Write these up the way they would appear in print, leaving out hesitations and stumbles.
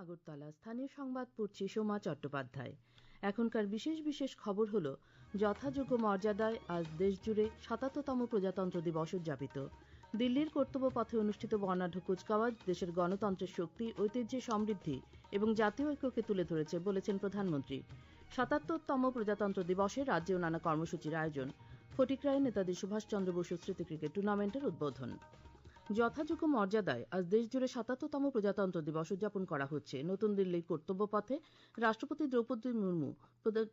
আগরতলা। স্থানীয় সংবাদ পড়ছি সোমা চট্টোপাধ্যায়। এখনকার বিশেষ বিশেষ খবর হলো, যথাযোগ্য মর্যাদায় আজ দেশজুড়ে ৭৭তম প্রজাতন্ত্র দিবস উদযাপিত। দিল্লির কর্তব্য পথে অনুষ্ঠিত বর্ণাঢ্য কুচকাওয়াজ দেশের গণতন্ত্রের শক্তি, ঐতিহ্যের সমৃদ্ধি এবং জাতীয় ঐক্যকে তুলে ধরেছে বলেছেন প্রধানমন্ত্রী। ৭৭তম প্রজাতন্ত্র দিবসে রাজ্যেও নানা কর্মসূচির আয়োজন। ফটিকরায় নেতাজি সুভাষচন্দ্র বসু স্মৃতি ক্রিকেট টুর্নামেন্টের উদ্বোধন। যথাযোগ্য মর্যাদায় আজ দেশজুড়ে ৭৭তম প্রজাতন্ত্র দিবস উদযাপন করা হচ্ছে। নতুন দিল্লির কর্তব্য পথে রাষ্ট্রপতি দ্রৌপদী মুর্মু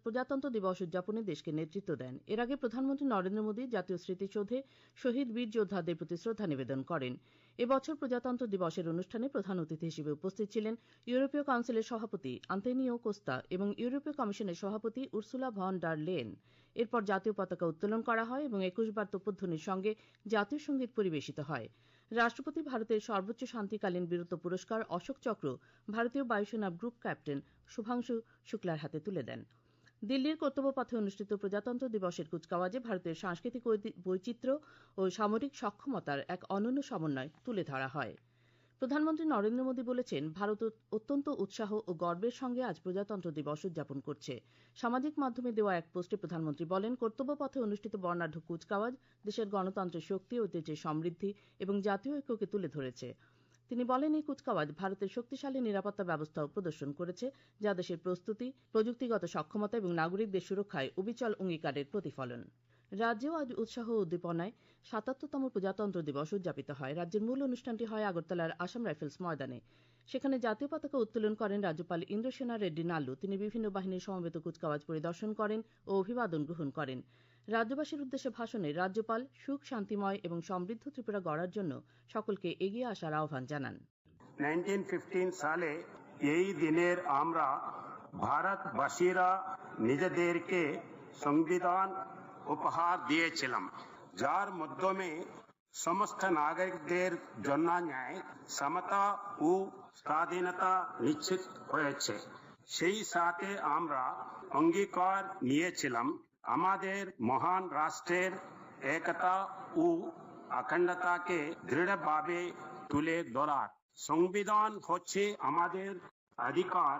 প্রজাতন্ত্র দিবস উদযাপনে দেশকে নেতৃত্ব দেন। এর আগে প্রধানমন্ত্রী নরেন্দ্র মোদী জাতীয় স্মৃতিসৌধে শহীদ বীর যোদ্ধাদের প্রতি শ্রদ্ধা নিবেদন করেন। এবছর প্রজাতন্ত্র দিবসের অনুষ্ঠানে প্রধান অতিথি হিসেবে উপস্থিত ছিলেন ইউরোপীয় কাউন্সিলের সভাপতি আন্তোনিও কোস্তা এবং ইউরোপীয় কমিশনের সভাপতি উর্সুলা ভন ডার লেয়েন। এরপর জাতীয় পতাকা উত্তোলন করা হয় এবং ২১ বার তোপধ্বনির সঙ্গে জাতীয় সঙ্গীত পরিবেশিত হয়। রাষ্ট্রপতি ভারতের সর্বোচ্চ শান্তিকালীন বীরত্ব পুরস্কার অশোক চক্র ভারতীয় বায়ুসেনা গ্রুপ ক্যাপ্টেন শুভাংশু শুক্লার হাতে তুলে দেন। দিল্লির কর্তব্য পথে অনুষ্ঠিত প্রজাতন্ত্র দিবসের কুচকাওয়াজে ভারতের সাংস্কৃতিক বৈচিত্র্য ও সামরিক সক্ষমতার এক অনন্য সমন্বয় তুলে ধরা হয়। প্রধানমন্ত্রী নরেন্দ্র মোদী বলেছেন, ভারত অত্যন্ত উৎসাহ ও গর্বের সঙ্গে আজ প্রজাতন্ত্র দিবস উদযাপন করছে। সামাজিক মাধ্যমে দেওয়া এক পোস্টে প্রধানমন্ত্রী বলেন, কর্তব্য পথে অনুষ্ঠিত বর্ণাঢ্য কুচকাওয়াজ দেশের গণতন্ত্রের শক্তি, ঐতিহ্যের সমৃদ্ধি এবং জাতীয় ঐক্যকে তুলে ধরেছে। তিনি বলেন, এই কুচকাওয়াজ ভারতের শক্তিশালী নিরাপত্তা ব্যবস্থাও প্রদর্শন করেছে, যা দেশের প্রস্তুতি, প্রযুক্তিগত সক্ষমতা এবং নাগরিকদের সুরক্ষায় অবিচল অঙ্গীকারের প্রতিফলন। রাজ্যেও আজ উৎসাহ ও উদ্দীপনায় ৭৭তম প্রজাতন্ত্র দিবস উদযাপিত হয়। রাজ্যের মূল অনুষ্ঠানটি হয় আগরতলার আসাম রাইফেলস ময়দানে। সেখানে জাতীয় পতাকা উত্তোলন করেন রাজ্যপাল ইন্দ্রসেনা রেড্ডি নাল্লু। তিনি বিভিন্ন বাহিনীর সমবেত কুচকাওয়াজ পরিদর্শন করেন ও অভিবাদন গ্রহণ করেন। রাজ্যবাসীর উদ্দেশ্যে ভাষণে রাজ্যপাল সুখ, শান্তিময় এবং সমৃদ্ধ ত্রিপুরা গড়ার জন্য সকলকে এগিয়ে আসার আহ্বান জানান। 1915 সালে এই দিনের আমরা ভারতবাসীরা নিজেদেরকে সংবিধান উপহার দিয়েছিলাম, যার মাধ্যমে সমস্ত নাগরিকদের জন্য ন্যায়, সমতা ও স্বাধীনতা নিশ্চিত হয়েছে। সেই সাথে আমরা অঙ্গীকার নিয়েছিলাম আমাদের মহান রাষ্ট্রের একতা ও অখণ্ডতাকে দৃঢ়ভাবে তুলে ধরার। সংবিধান হচ্ছে আমাদের অধিকার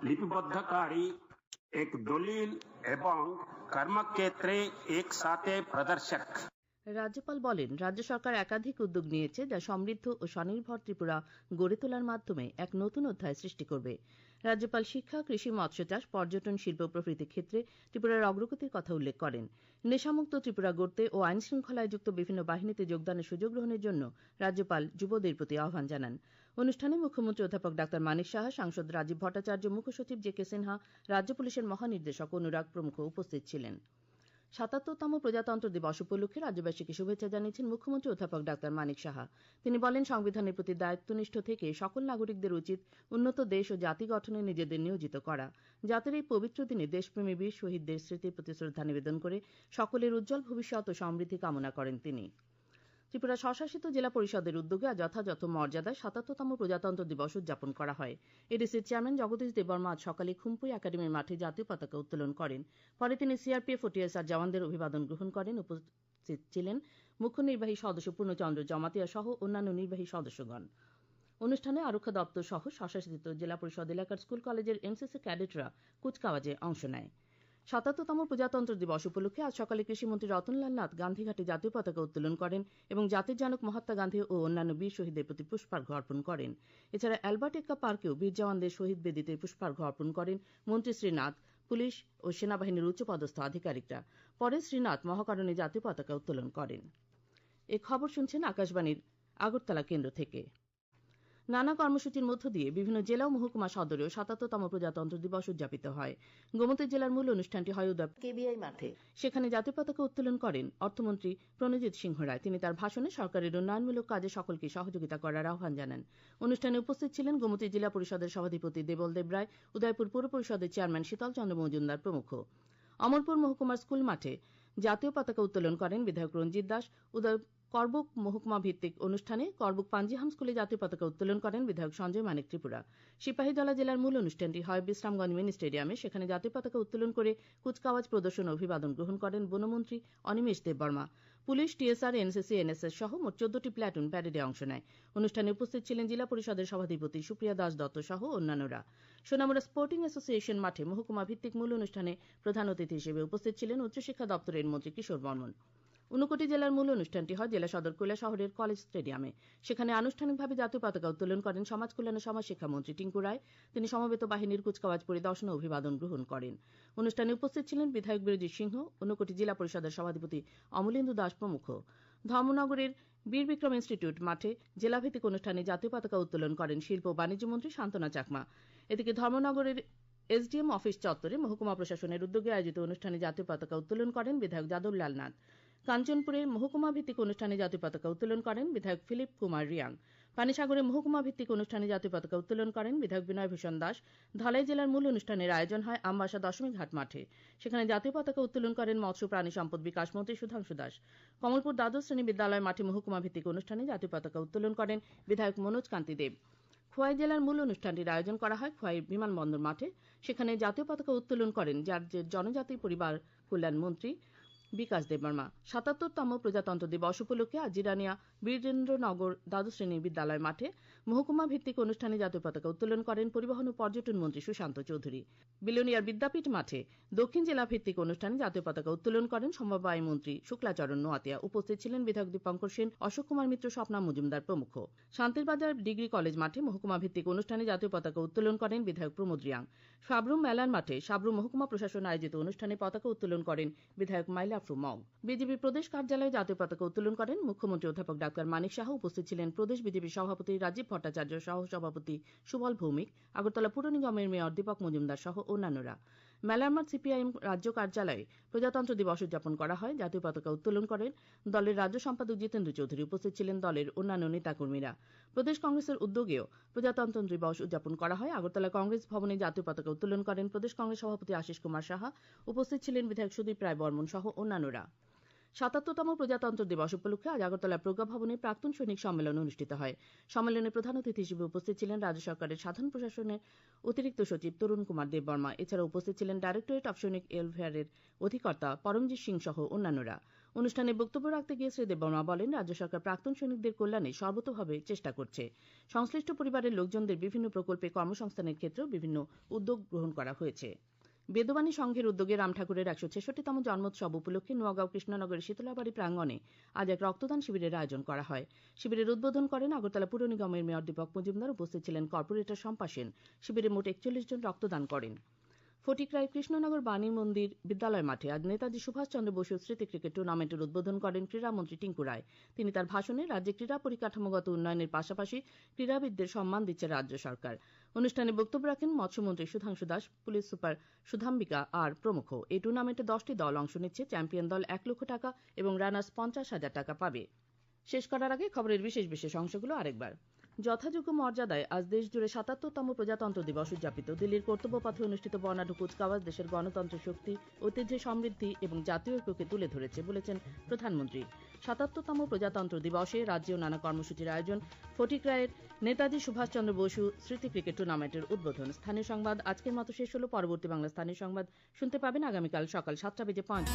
লিপিবদ্ধকারী এক দলিল এবং কর্মক্ষেত্রে একসাথে প্রদর্শক। রাজ্যপাল বলেন, রাজ্য সরকার একাধিক উদ্যোগ নিয়েছে, যা সমৃদ্ধ ও স্বনির্ভর ত্রিপুরা গড়ে তোলার মাধ্যমে এক নতুন অধ্যায় সৃষ্টি করবে। রাজ্যপাল শিক্ষা, কৃষি, মৎস্য চাষ, পর্যটন, শিল্প প্রভৃতি ক্ষেত্রে ত্রিপুরার অগ্রগতির কথা উল্লেখ করেন। নেশামুক্ত ত্রিপুরা গড়তে ও আইন শৃঙ্খলায় যুক্ত বিভিন্ন বাহিনীতে যোগদানের সুযোগ গ্রহণের জন্য রাজ্যপাল যুবদের প্রতি আহ্বান জানান। অনুষ্ঠানে মুখ্যমন্ত্রী অধ্যাপক ডা মানিক সাহা, সাংসদ রাজীব ভট্টাচার্য, মুখ্য সচিব জে.কে. সিনহা, রাজ্য পুলিশের মহানির্দেশক অনুরাগ প্রমুখ উপস্থিত ছিলেন। ৭৭তম প্রজাতন্ত্র দিবস উপলক্ষে রাজ্যবাসীকে শুভেচ্ছা জানিয়েছেন মুখ্যমন্ত্রী অধ্যাপক ডা মানিক সাহা। তিনি বলেন, সংবিধানের প্রতি দায়িত্বনিষ্ঠ থেকে সকল নাগরিকদের উচিত উন্নত দেশ ও জাতি গঠনে নিজেদের নিয়োজিত করা। জাতির এই পবিত্র দিনে দেশপ্রেমী বীর শহীদদের স্মৃতির প্রতি শ্রদ্ধা নিবেদন করে সকলের উজ্জ্বল ভবিষ্যৎ ও সমৃদ্ধি কামনা করেন তিনি। ত্রিপুরা স্বশাসিত জেলা পরিষদের উদ্যোগে আজ যথাযথ মর্যাদায় ৭৭তম প্রজাতন্ত্র দিবস উদযাপন করা হয়। এডিসির চেয়ারম্যান জগদীশ দেববর্মা আজ সকালে খুম্পুই একাডেমির মাঠে জাতীয় পতাকা উত্তোলন করেন। পরে তিনি সিআরপিএফ ও টিএসআর জওয়ানদের অভিবাদন গ্রহণ করেন। উপস্থিত ছিলেন মুখ্য নির্বাহী সদস্য পূর্ণচন্দ্র জমাতিয়া সহ অন্যান্য নির্বাহী সদস্যগণ। অনুষ্ঠানে আরক্ষা দপ্তর সহ স্বশাসিত জেলা পরিষদ এলাকার স্কুল কলেজের এনসিসি ক্যাডেটরা কুচকাওয়াজে অংশ নেয়। ৭৭তম প্রজাতন্ত্র দিবস উপলক্ষে আজ সকালে কৃষিমন্ত্রী রতনলাল নাথ গান্ধীঘাটে জাতীয় পতাকা উত্তোলন করেন এবং জাতির জনক মহাত্মা গান্ধী ও অন্যান্য বীর শহীদদের প্রতি পুষ্পার্ঘ অর্পণ করেন। এছাড়া অ্যালবার্ট এক্কা পার্কেও বীর জওয়ানদের শহীদ বেদিতে পুষ্পার্ঘ অর্পণ করেন মন্ত্রী শ্রী নাথ, পুলিশ ও সেনাবাহিনীর উচ্চপদস্থ আধিকারিকরা। পরে শ্রী নাথ মহাকারণে জাতীয় পতাকা উত্তোলন করেন। এ খবর শুনছেন আকাশবাণীর আগরতলা কেন্দ্র থেকে। নানা কর্মসূচির মধ্য দিয়ে বিভিন্ন জেলা ও মহকুমা সদরেও ৭৭তম প্রজাতন্ত্র দিবস উদযাপিত হয়। গোমতী জেলার মূল অনুষ্ঠানটি হয় কেবিআই মাঠে। সেখানে জাতীয় পতাকা উত্তোলন করেন অর্থমন্ত্রী প্রণজিৎ সিংহ রায়। তিনি তার ভাষণে সরকারের উন্নয়নমূলক কাজে সকলকে সহযোগিতা করার আহ্বান জানান। অনুষ্ঠানে উপস্থিত ছিলেন গোমতী জেলা পরিষদের সভাধিপতি দেবল দেব রায়, উদয়পুর পৌর পরিষদের চেয়ারম্যান শীতল চন্দ্র মজুমদার প্রমুখ। অমরপুর মহকুমার স্কুল মাঠে জাতীয় পতাকা উত্তোলন করেন বিধায়ক রঞ্জিত দাস। করবুক মহকুমা ভিত্তিক অনুষ্ঠানে করবুক পাঞ্জিহাম স্কুলে জাতীয় পতাকা উত্তোলন করেন বিধায়ক সঞ্জয় মানিক ত্রিপুরা। সিপাহীজলা জেলার মূল অনুষ্ঠানটি হয় বিশ্রামগঞ্জ মিনি স্টেডিয়ামে। সেখানে জাতীয় পতাকা উত্তোলন করে কুচকাওয়াজ প্রদর্শন ও অভিবাদন গ্রহণ করেন বনমন্ত্রী Animesh Debbarma. Police, TSR, NCC, NSS সহ মোট 14টি প্ল্যাটুন প্যারেডে অংশ নেয়। অনুষ্ঠানে উপস্থিত ছিলেন জেলা পরিষদের সভাধিপতি সুপ্রিয়া দাস দত্ত সহ অন্যান্যরা। সোনামুড়া স্পোর্টিং অ্যাসোসিয়েশন মাঠে মহকুমা ভিত্তিক মূল অনুষ্ঠানে প্রধান অতিথি হিসেবে উপস্থিত ছিলেন উচ্চশিক্ষা দপ্তরের মন্ত্রী কিশোর বর্মন। ঊনকোটি জেলার মূল অনুষ্ঠানটি হয় জেলা সদর কৈলাসহরের কলেজ স্টেডিয়ামে। সেখানে আনুষ্ঠানিকভাবে জাতীয় পতাকা উত্তোলন করেন সমাজ কল্যাণ ও সমাজশিক্ষা মন্ত্রী টিঙ্কু রায়। তিনি সমবেত বাহিনীর কুচকাওয়াজ পরিদর্শন ও অভিবাদন গ্রহণ করেন। অনুষ্ঠানে উপস্থিত ছিলেন বিধায়ক বীরজিৎ সিংহ, ঊনকোটি জেলা পরিষদের সভাধিপতি অমলেন্দু দাস প্রমুখ। ধর্মনগরের বীর বিক্রম ইনস্টিটিউট মাঠে জেলাভিত্তিক অনুষ্ঠানে জাতীয় পতাকা উত্তোলন করেন শিল্প ও বাণিজ্য মন্ত্রী শান্তনা চাকমা। এদিকে ধর্মনগরের এসডিএম অফিস চত্বরে মহকুমা প্রশাসনের উদ্যোগে আয়োজিত অনুষ্ঠানে জাতীয় পতাকা উত্তোলন করেন বিধায়ক যাদবলাল নাথ। কাঞ্চনপুরে মহকুমা ভিত্তিক অনুষ্ঠানে জাতীয় পতাকা উত্তোলন করেন বিধায়ক ফিলিপ কুমার রিয়াং। পানিসাগরে মহকুমা ভিত্তিক অনুষ্ঠানে জাতীয় পতাকা উত্তোলন করেন বিধায়ক বিনয় ভূষণ দাস। ধলাই জেলার মূল অনুষ্ঠানের আয়োজন হয় আমবাসা দশমী ঘাট মাঠে। সেখানে জাতীয় পতাকা উত্তোলন করেন মৎস্য প্রাণী সম্পদ বিকাশ মন্ত্রী সুধাংশু দাস। কমলপুর দ্বাদশ শ্রেণী বিদ্যালয় মাঠে মহকুমা ভিত্তিক অনুষ্ঠানে জাতীয় পতাকা উত্তোলন করেন বিধায়ক মনোজ কান্তি দেব। খোয়াই জেলার মূল অনুষ্ঠানটির আয়োজন করা হয় খোয়াই বিমানবন্দর মাঠে। সেখানে জাতীয় পতাকা উত্তোলন করেন রাজ্যের জনজাতি পরিবার কল্যাণ মন্ত্রী বিকাশ দেববর্মা। ৭৭তম প্রজাতন্ত্র দিবস উপলক্ষে আজ জিরানিয়া বীরেন্দ্রনগর দ্বাদশ শ্রেণী বিদ্যালয় মাঠে মহকুমা ভিত্তিক অনুষ্ঠানে জাতীয় পতাকা উত্তোলন করেন পরিবহন ও পর্যটন মন্ত্রী সুশান্ত চৌধুরী। বিলোনিয়ার বিদ্যাপীঠ মাঠে দক্ষিণ জেলা ভিত্তিক অনুষ্ঠানে জাতীয় পতাকা উত্তোলন করেন সমবায় মন্ত্রী শুক্লাচরণ নোয়াতিয়া। উপস্থিত ছিলেন বিধায়ক দীপঙ্কর সেন, অশোক কুমার মিত্র, স্বপ্না মজুমদার প্রমুখ। শান্তিরবাজার ডিগ্রি কলেজ মাঠে মহকুমা ভিত্তিক অনুষ্ঠানে জাতীয় পতাকা উত্তোলন করেন বিধায়ক প্রমোদ রিয়াং। সাবরুম মেলার মাঠে সাবরুম মহকুমা প্রশাসন আয়োজিত অনুষ্ঠানে পতাকা উত্তোলন করেন বিধায়ক মাইলাফরু মগ। বিজেপি প্রদেশ কার্যালয়ে জাতীয় পতাকা উত্তোলন করেন মুখ্যমন্ত্রী অধ্যাপক ডাক্তার মানিক সাহা। উপস্থিত ছিলেন প্রদেশ বিজেপি সভাপতি রাজীব ভট্টাচার্য, সহ সভাপতি সুবল ভৌমিক, আগরতলা পুর নিগমের মেয়র দীপক মজুমদার সহ অন্যান্যরা। মেলার মাঠ সিপিআইএম রাজ্য কার্যালয়ে প্রজাতন্ত্র দিবস উদযাপন করা হয়। জাতীয় পতাকা উত্তোলন করেন দলের রাজ্য সম্পাদক জিতেন্দ্র চৌধুরী। উপস্থিত ছিলেন দলের অন্যান্য নেতাকর্মীরা। প্রদেশ কংগ্রেসের উদ্যোগেও প্রজাতন্ত্র দিবস উদযাপন করা হয়। আগরতলা কংগ্রেস ভবনে জাতীয় পতাকা উত্তোলন করেন প্রদেশ কংগ্রেস সভাপতি আশিস কুমার সাহা। উপস্থিত ছিলেন বিধায়ক সুদীপ রায় বর্মন সহ অন্যান্যরা। ৭৭তম প্রজাতন্ত্র দিবস উপলক্ষে আজ আগরতলা প্রজ্ঞা ভবনে প্রাক্তন সৈনিক সম্মেলন অনুষ্ঠিত হয়। সম্মেলনে প্রধান অতিথি হিসেবে উপস্থিত ছিলেন রাজ্য সরকারের সাধারণ প্রশাসনের অতিরিক্ত সচিব তরুণ কুমার দেববর্মা। এছাড়া উপস্থিত ছিলেন ডাইরেক্টরেট অফ সৈনিক ওয়েলফেয়ারের অধিকর্তা পরমজিৎ সিং সহ অন্যান্যরা। অনুষ্ঠানে বক্তব্য রাখতে গিয়ে শ্রী দেববর্মা বলেন, রাজ্য সরকার প্রাক্তন সৈনিকদের কল্যাণে সর্বতোভাবে চেষ্টা করছে। সংশ্লিষ্ট পরিবারের লোকজনদের বিভিন্ন প্রকল্পে কর্মসংস্থানের ক্ষেত্রেও বিভিন্ন উদ্যোগ গ্রহণ করা হয়েছে। বেদবাণী সংঘের উদ্যোগে রাম ঠাকুরের ১৬৬তম জন্মোৎসব উপলক্ষে নোয়াগাঁও কৃষ্ণনগরের শীতলাবাড়ি প্রাঙ্গণে আজ এক রক্তদান শিবিরের আয়োজন করা হয়। শিবিরের উদ্বোধন করেন আগরতলা পুর নিগমের মেয়র দীপক মজুমদার। উপস্থিত ছিলেন কর্পোরেটর শম্পা সেন। শিবিরে মোট ৪১ জন রক্তদান করেন। ফটিকরায় কৃষ্ণনগর বাণী মন্দির বিদ্যালয় মাঠে আজ নেতাজি সুভাষচন্দ্র বসু স্মৃতি ক্রিকেট টুর্নামেন্টের উদ্বোধন করেন ক্রীড়ামন্ত্রী টিঙ্কু রায়। তিনি তার ভাষণে রাজ্যে ক্রীড়া পরিকাঠামোগত উন্নয়নের পাশাপাশি ক্রীড়াবিদদের সম্মান দিচ্ছে রাজ্য সরকার। অনুষ্ঠানে বক্তব্য রাখেন মৎস্যমন্ত্রী সুধাংশু দাস, পুলিশ সুপার সুধাম্বিকা আর প্রমুখ। এই টুর্নামেন্টে 10টি দল অংশ নিচ্ছে। চ্যাম্পিয়ন দল ১ লক্ষ টাকা এবং রানার্স ৫০,০০০ টাকা পাবে। শেষ করার আগে খবরের বিশেষ বিশেষ অংশগুলো আরেকবার। যথাযোগ্য মর্যাদায় আজ দেশজুড়ে ৭৭তম প্রজাতন্ত্র দিবস উদযাপিত। দিল্লির কর্তব্য পথে অনুষ্ঠিত বর্ণাঢ্য কুচকাওয়াজ দেশের গণতন্ত্রের শক্তি, ঐতিহ্যের সমৃদ্ধি এবং জাতীয় ঐক্যকে তুলে ধরেছে বলেছেন প্রধানমন্ত্রী। ৭৭তম প্রজাতন্ত্র দিবসে রাজ্যেও নানা কর্মসূচির আয়োজন। ফটিকরায়ের নেতাজি সুভাষচন্দ্র বসু স্মৃতি ক্রিকেট টুর্নামেন্টের উদ্বোধন। স্থানীয় সংবাদ আজকের মতো শেষ হলো। পরবর্তী বাংলা স্থানীয় সংবাদ শুনতে পাবেন আগামীকাল সকাল ৭টা বেজে ৫